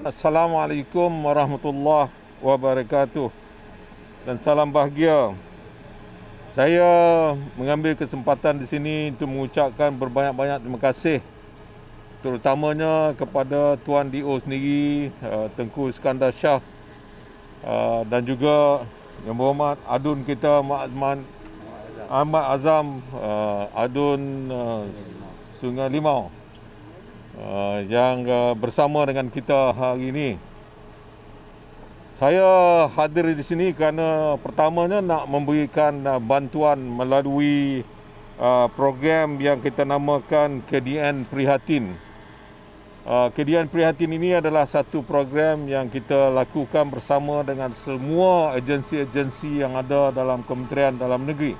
Assalamualaikum warahmatullahi wabarakatuh dan salam bahagia. Saya mengambil kesempatan di sini untuk mengucapkan berbanyak-banyak terima kasih terutamanya kepada Tuan DO sendiri, Tengku Iskandar Shah, dan juga Yang Berhormat Adun kita Ahmad Azam, Adun Sungai Limau, yang bersama dengan kita hari ini. Saya hadir di sini kerana pertamanya nak memberikan bantuan melalui program yang kita namakan KDN Prihatin. KDN Prihatin ini adalah satu program yang kita lakukan bersama dengan semua agensi-agensi yang ada dalam Kementerian Dalam Negeri.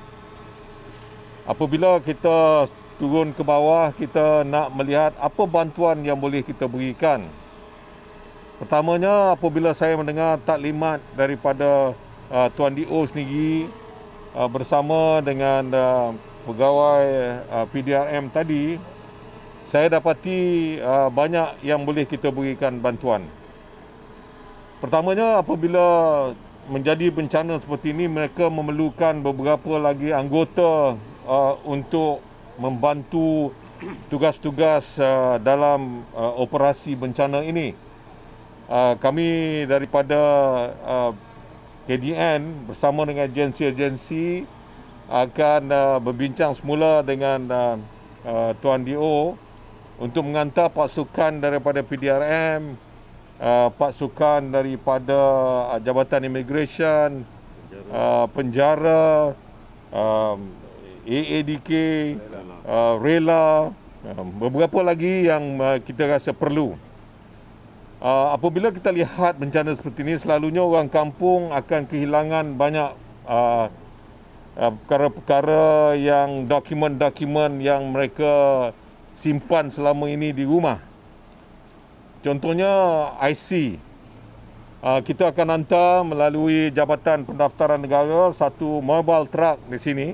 Apabila kita turun ke bawah, kita nak melihat apa bantuan yang boleh kita berikan. Pertamanya, apabila saya mendengar taklimat daripada Tuan DO sendiri bersama dengan pegawai PDRM tadi, saya dapati banyak yang boleh kita berikan bantuan. Pertamanya, apabila menjadi bencana seperti ini, mereka memerlukan beberapa lagi anggota untuk membantu tugas-tugas dalam operasi bencana ini. Kami daripada KDN bersama dengan agensi-agensi akan berbincang semula dengan Tuan DO untuk mengantar pasukan daripada PDRM, pasukan daripada Jabatan Immigration, penjara, AADK, Rela, beberapa lagi yang kita rasa perlu. Apabila kita lihat bencana seperti ini, selalunya orang kampung akan kehilangan banyak perkara-perkara yang dokumen-dokumen yang mereka simpan selama ini di rumah. Contohnya IC. Kita akan hantar melalui Jabatan Pendaftaran Negara satu mobile truck di sini.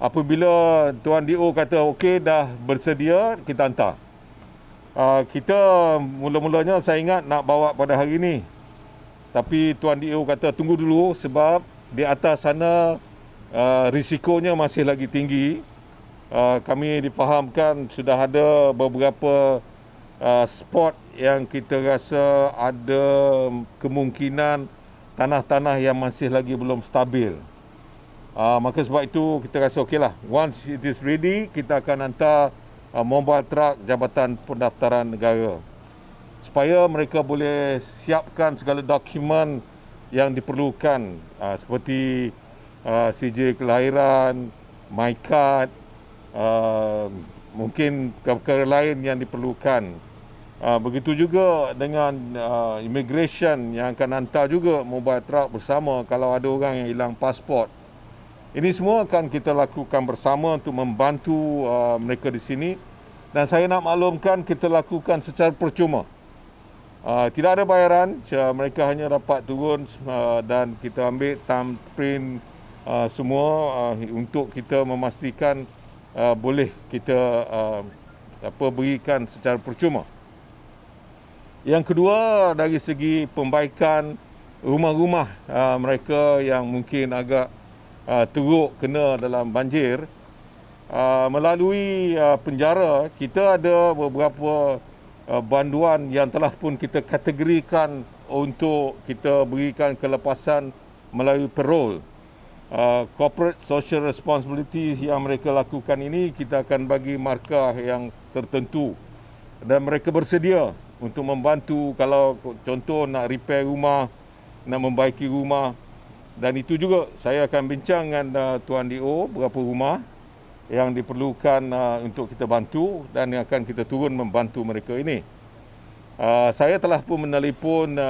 Apabila Tuan DO kata okey dah bersedia, kita hantar. Kita mula-mulanya saya ingat nak bawa pada hari ini. Tapi Tuan DO kata tunggu dulu sebab di atas sana risikonya masih lagi tinggi. Kami difahamkan sudah ada beberapa spot yang kita rasa ada kemungkinan tanah-tanah yang masih lagi belum stabil. Maka sebab itu kita rasa okeylah. Once it is ready, kita akan hantar mobile truck Jabatan Pendaftaran Negara supaya mereka boleh siapkan segala dokumen yang diperlukan, seperti CJ kelahiran, MyCard, mungkin perkara lain yang diperlukan. Begitu juga dengan immigration yang akan hantar juga mobile truck bersama kalau ada orang yang hilang pasport. Ini semua akan kita lakukan bersama untuk membantu mereka di sini. Dan saya nak maklumkan kita lakukan secara percuma. Tidak ada bayaran, mereka hanya dapat turun dan kita ambil thumbprint semua untuk kita memastikan boleh kita berikan secara percuma. Yang kedua, dari segi pembaikan rumah-rumah mereka yang mungkin agak teruk kena dalam banjir, melalui penjara kita ada beberapa banduan yang telah pun kita kategorikan untuk kita berikan kelepasan melalui parole. Corporate social responsibility yang mereka lakukan ini kita akan bagi markah yang tertentu dan mereka bersedia untuk membantu kalau contoh nak repair rumah, nak membaiki rumah. Dan itu juga saya akan bincang dengan Tuan DO berapa rumah yang diperlukan untuk kita bantu dan yang akan kita turun membantu mereka ini. Saya telah pun menelpon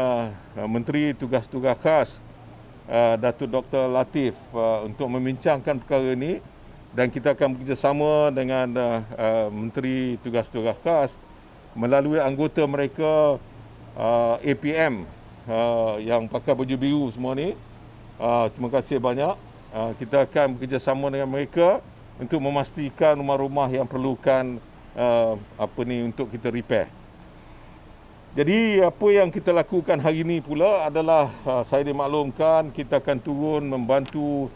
Menteri Tugas-Tugas Khas Datuk Dr. Latif untuk membincangkan perkara ini dan kita akan bekerjasama dengan Menteri Tugas-Tugas Khas melalui anggota mereka APM yang pakai baju biru semua ni. Terima kasih banyak. Kita akan bekerjasama dengan mereka untuk memastikan rumah-rumah yang perlukan untuk kita repair. Jadi apa yang kita lakukan hari ini pula adalah saya dimaklumkan kita akan turun membantu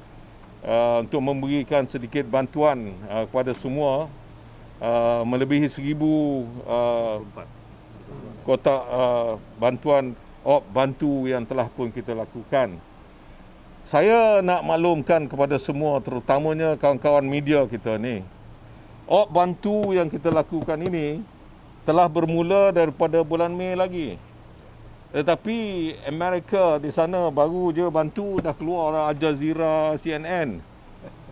untuk memberikan sedikit bantuan kepada semua, melebihi 1,000 kotak bantuan bantu yang telah pun kita lakukan. Saya nak maklumkan kepada semua, terutamanya kawan-kawan media kita ni, bantu yang kita lakukan ini telah bermula daripada bulan Mei lagi. Tetapi Amerika di sana baru je bantu, dah keluar Al Jazeera, CNN.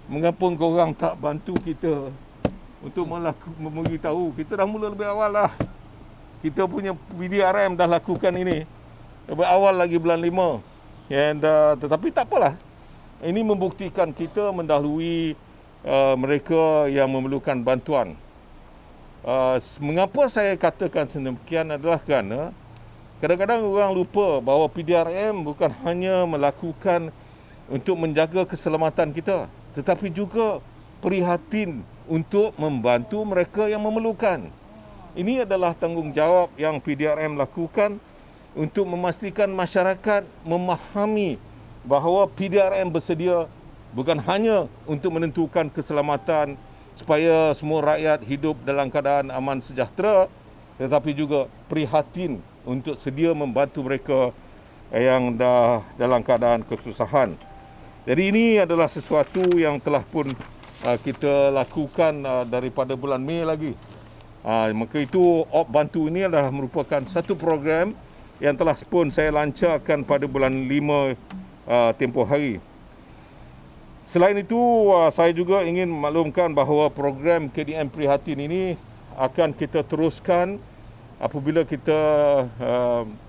Mengapa korang tak bantu kita untuk memberitahu? Kita dah mula lebih awal lah. Kita punya PDRM dah lakukan ini lebih awal lagi bulan 5. Tetapi tak apalah. Ini membuktikan kita mendahului mereka yang memerlukan bantuan. Mengapa saya katakan sedemikian adalah kerana kadang-kadang orang lupa bahawa PDRM bukan hanya melakukan untuk menjaga keselamatan kita, tetapi juga prihatin untuk membantu mereka yang memerlukan. Ini adalah tanggungjawab yang PDRM lakukan untuk memastikan masyarakat memahami bahawa PDRM bersedia bukan hanya untuk menentukan keselamatan supaya semua rakyat hidup dalam keadaan aman sejahtera, tetapi juga prihatin untuk sedia membantu mereka yang dah dalam keadaan kesusahan. Jadi ini adalah sesuatu yang telah pun kita lakukan daripada bulan Mei lagi. Maka itu bantu ini adalah merupakan satu program yang telah pun saya lancarkan pada bulan 5 tempoh hari. Selain itu, saya juga ingin maklumkan bahawa program KDM Prihatin ini akan kita teruskan apabila kita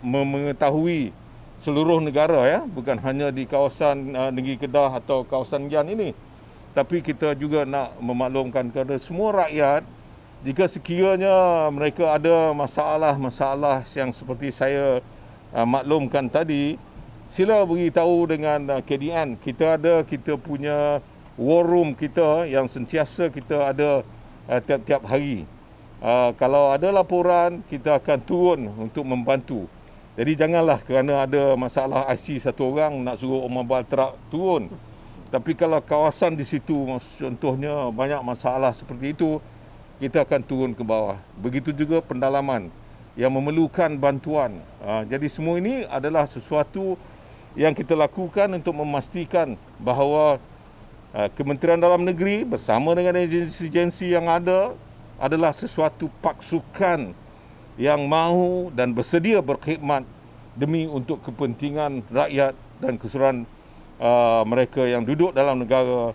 mengetahui seluruh negara, ya, bukan hanya di kawasan Negeri Kedah atau kawasan Yan ini, tapi kita juga nak memaklumkan kepada semua rakyat, jika sekiranya mereka ada masalah-masalah yang seperti saya maklumkan tadi, sila beritahu dengan KDN. Kita punya war room kita yang sentiasa kita ada tiap-tiap hari. Kalau ada laporan, kita akan turun untuk membantu. Jadi janganlah kerana ada masalah IC satu orang nak suruh mobile truck turun. Tapi kalau kawasan di situ contohnya banyak masalah seperti itu, kita akan turun ke bawah. Begitu juga pendalaman yang memerlukan bantuan. Jadi semua ini adalah sesuatu yang kita lakukan untuk memastikan bahawa Kementerian Dalam Negeri bersama dengan agensi-agensi yang ada adalah sesuatu pasukan yang mahu dan bersedia berkhidmat demi untuk kepentingan rakyat dan keseluruhan mereka yang duduk dalam negara,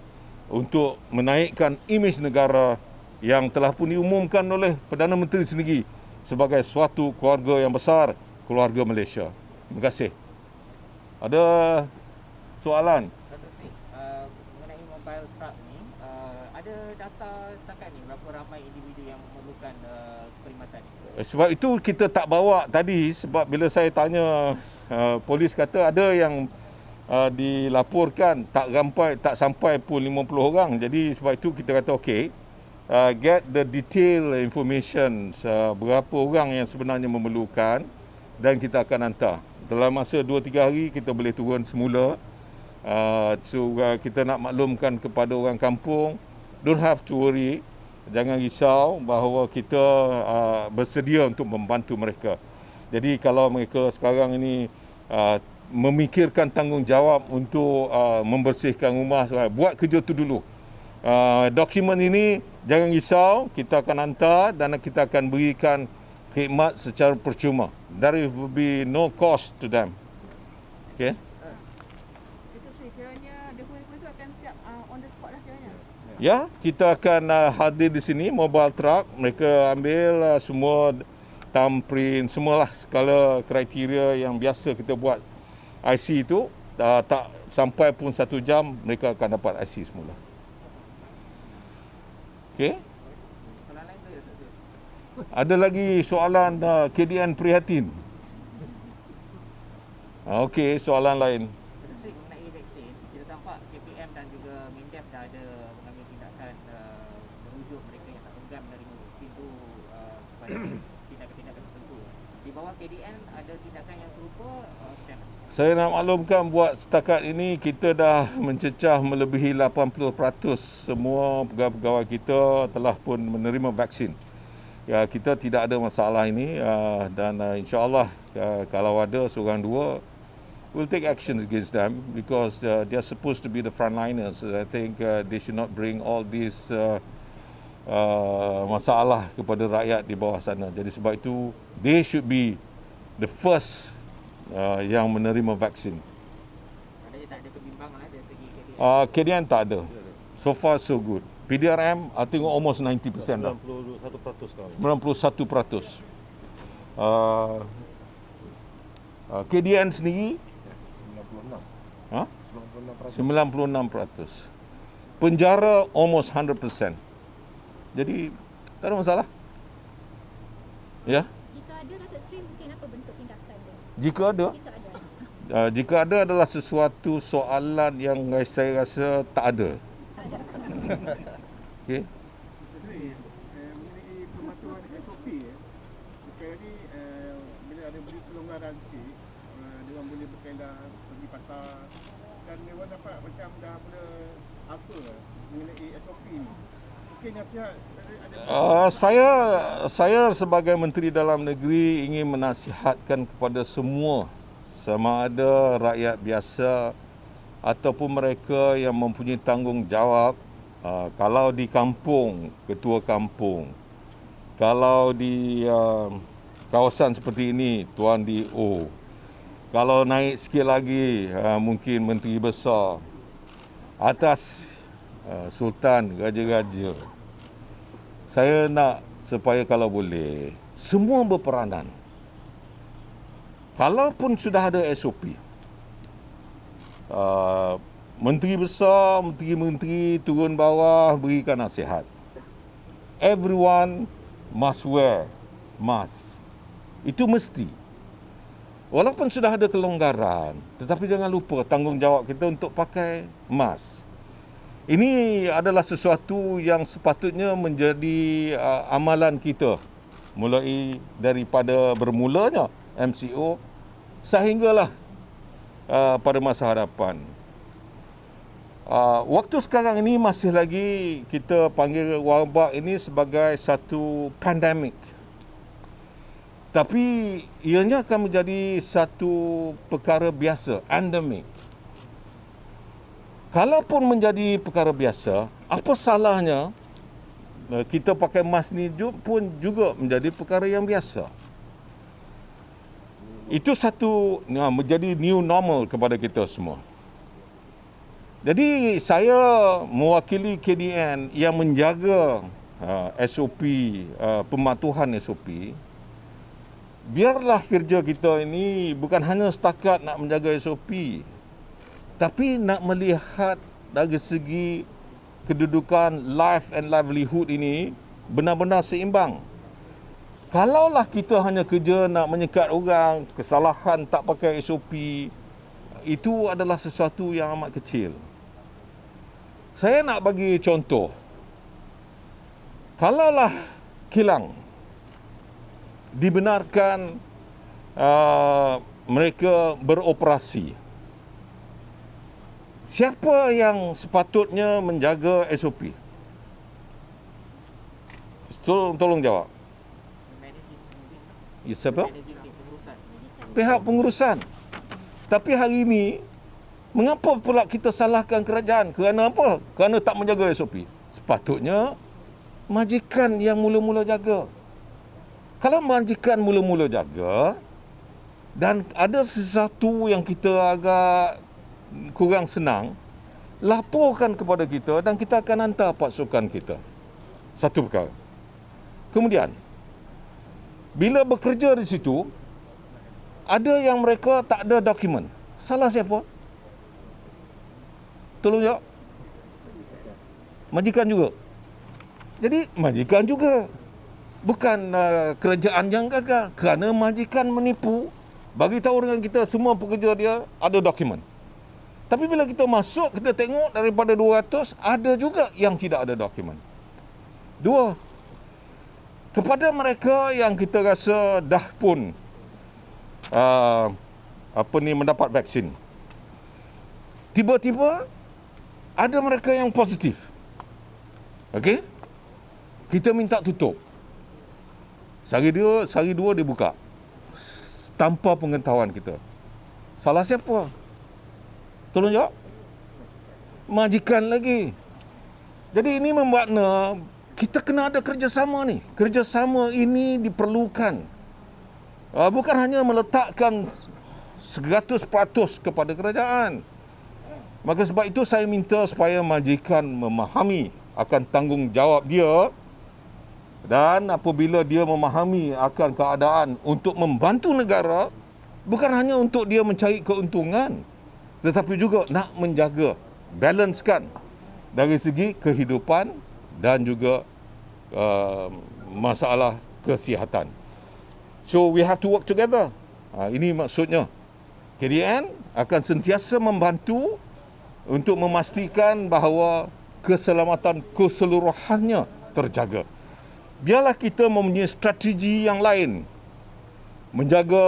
untuk menaikkan imej negara yang telah pun diumumkan oleh Perdana Menteri sendiri sebagai suatu keluarga yang besar, keluarga Malaysia. Terima kasih. Ada soalan? Mengenai mobile truck ni, ada data setakat ni berapa ramai individu yang memerlukan perkhidmatan ni? Sebab itu kita tak bawa tadi, sebab bila saya tanya, polis kata ada yang dilaporkan tak sampai pun 50 orang. Jadi sebab itu kita kata okey, get the detail information, berapa orang yang sebenarnya memerlukan, dan kita akan hantar. Dalam masa 2-3 hari kita boleh turun semula. Kita nak maklumkan kepada orang kampung, don't have to worry, jangan risau bahawa kita bersedia untuk membantu mereka. Jadi kalau mereka sekarang ini memikirkan tanggungjawab untuk membersihkan rumah, buat kerja tu dulu. Dokumen ini jangan risau, kita akan hantar dan kita akan berikan khidmat secara percuma. There will be no cost to them. Okay? Itu kiranya dokumen itu akan siap on the spot lah kiranya. Ya, kita akan hadir di sini, mobile truck. Mereka ambil semua thumbprint, semualah segala kriteria yang biasa kita buat IC itu. Tak sampai pun 1 jam, mereka akan dapat IC semula. Okay? Ada lagi soalan KDN Prihatin? Okey, soalan lain. Mengenai vaksin, kita tampak KPM dan juga MINDEF dah ada mengambil tindakan merujuk mereka yang tak pegang menerima vaksin tu kepada tindakan-tindakan tertentu. di bawah KDN ada tindakan yang serupa macam mana? Saya nak maklumkan buat setakat ini kita dah mencecah melebihi 80% semua pegawai-pegawai kita telah pun menerima vaksin. Ya, kita tidak ada masalah ini dan insya-Allah kalau ada seorang dua, we'll take action against them because they are supposed to be the frontliners. I think they should not bring all these masalah kepada rakyat di bawah sana. Jadi sebab itu they should be the first yang menerima vaksin. Maknanya tak ada kebimbangan dari segi KDN. KDN tak ada. So far so good. PDRM I tengok almost 90% dah. 91% sekarang. 91%. KDN sendiri 96. ha? 96%. 96%. Penjara almost 100%. Jadi tak ada masalah. Ya. Jika ada Datuk Seri, mungkin apa bentuk tindakan dia? Jika ada, Jika ada. jika ada adalah sesuatu soalan yang saya rasa tak ada. Tak ada. Okey. Mengenai pematuhan SOP sekarang ni bila ada beri pelonggaran sikit, diorang boleh berkelah pergi pasar dan diorang dapat macam dah mula apa mengenai SOP ni. Mungkin nasihat ada Saya sebagai Menteri Dalam Negeri ingin menasihatkan kepada semua, sama ada rakyat biasa ataupun mereka yang mempunyai tanggungjawab. Kalau di kampung, ketua kampung, kalau di kawasan seperti ini, Tuan DO, kalau naik sikit lagi mungkin Menteri Besar, atas Sultan, Raja-Raja, saya nak supaya kalau boleh semua berperanan. Kalaupun sudah ada SOP, Menteri Besar, Menteri-Menteri turun bawah berikan nasihat. Everyone must wear mask. Itu mesti. Walaupun sudah ada kelonggaran, tetapi jangan lupa tanggungjawab kita untuk pakai mask. Ini adalah sesuatu yang sepatutnya menjadi amalan kita mulai daripada bermulanya MCO sehinggalah pada masa hadapan. Waktu sekarang ini masih lagi kita panggil wabak ini sebagai satu pandemik. Tapi ianya akan menjadi satu perkara biasa, endemik. Kalaupun menjadi perkara biasa, apa salahnya kita pakai mask ni pun juga menjadi perkara yang biasa. Itu satu menjadi new normal kepada kita semua. Jadi saya mewakili KDN yang menjaga SOP, pematuhan SOP. Biarlah kerja kita ini bukan hanya setakat nak menjaga SOP, tapi nak melihat dari segi kedudukan life and livelihood ini benar-benar seimbang. Kalaulah kita hanya kerja nak menyekat orang, kesalahan tak pakai SOP, itu adalah sesuatu yang amat kecil. Saya nak bagi contoh. Kalaulah kilang dibenarkan mereka beroperasi, siapa yang sepatutnya menjaga SOP? Tolong jawab. Ya, siapa? Pihak pengurusan. Tapi hari ini, mengapa pula kita salahkan kerajaan? Kerana apa? Kerana tak menjaga SOP. Sepatutnya majikan yang mula-mula jaga. Kalau majikan mula-mula jaga dan ada sesuatu yang kita agak kurang senang, laporkan kepada kita dan kita akan hantar pasukan kita. Satu perkara. Kemudian, bila bekerja di situ, ada yang mereka tak ada dokumen. Salah siapa? Tolong jawab. Majikan juga. Jadi majikan juga. Bukan kerajaan yang gagal. Kerana majikan menipu, bagi tahu dengan kita semua pekerja dia ada dokumen. Tapi bila kita masuk, kita tengok daripada 200, ada juga yang tidak ada dokumen. Dua, kepada mereka yang kita rasa dah pun mendapat vaksin. Tiba-tiba ada mereka yang positif. Okey? Kita minta tutup. Sehari dua dia buka. Tanpa pengetahuan kita. Salah siapa? Tolong jawab. Majikan lagi. Jadi ini bermakna kita kena ada kerjasama ni. Kerjasama ini diperlukan. Bukan hanya meletakkan 100% kepada kerajaan. Maka sebab itu saya minta supaya majikan memahami akan tanggungjawab dia, dan apabila dia memahami akan keadaan untuk membantu negara, bukan hanya untuk dia mencari keuntungan, tetapi juga nak menjaga, balancekan dari segi kehidupan dan juga masalah kesihatan. So we have to work together. Ini maksudnya KDN akan sentiasa membantu untuk memastikan bahawa keselamatan keseluruhannya terjaga. Biarlah kita mempunyai strategi yang lain, menjaga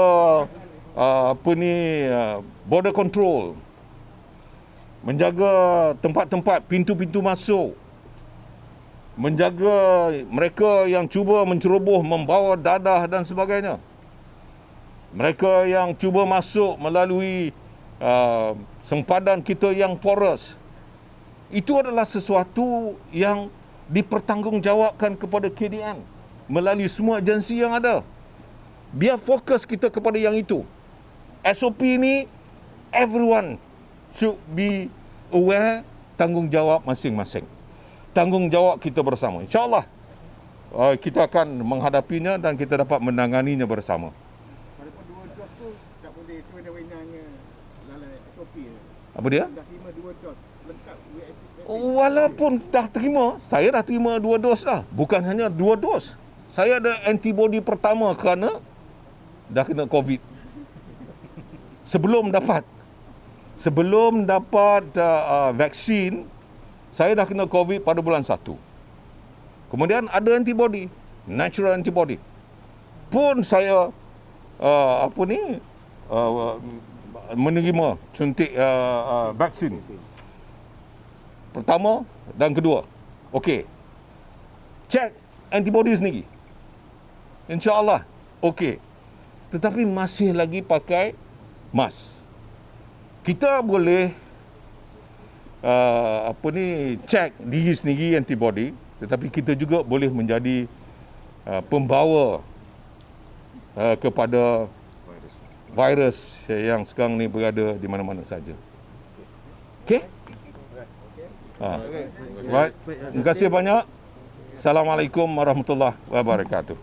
border control, menjaga tempat-tempat pintu-pintu masuk, menjaga mereka yang cuba menceroboh, membawa dadah dan sebagainya. Mereka yang cuba masuk melalui sempadan kita yang poros. Itu adalah sesuatu yang dipertanggungjawabkan kepada KDN melalui semua agensi yang ada. Biar fokus kita kepada yang itu. SOP ni, everyone should be aware tanggungjawab masing-masing. Tanggungjawab kita bersama. InsyaAllah kita akan menghadapinya dan kita dapat menanganinya bersama. Walaupun 2 dos tu tak boleh sewenang-wenangnya lalai SOP. Apa dia? Dah terima 2 dos lengkap vaksin. Walaupun dah terima, saya dah terima 2 dos dah. Bukan hanya 2 dos. Saya ada antibody pertama kerana dah kena COVID. Sebelum dapat vaksin, saya dah kena COVID pada bulan 1. Kemudian ada antibody, natural antibody. Pun saya menerima suntik vaksin pertama dan kedua. Okey. Cek antibody sendiri. InsyaAllah okey. Tetapi masih lagi pakai mask. Kita boleh cek diri sendiri antibody, tetapi kita juga boleh menjadi pembawa kepada virus yang sekarang ni berada di mana-mana saja. Okey? Baik. Terima kasih banyak. Assalamualaikum warahmatullahi wabarakatuh.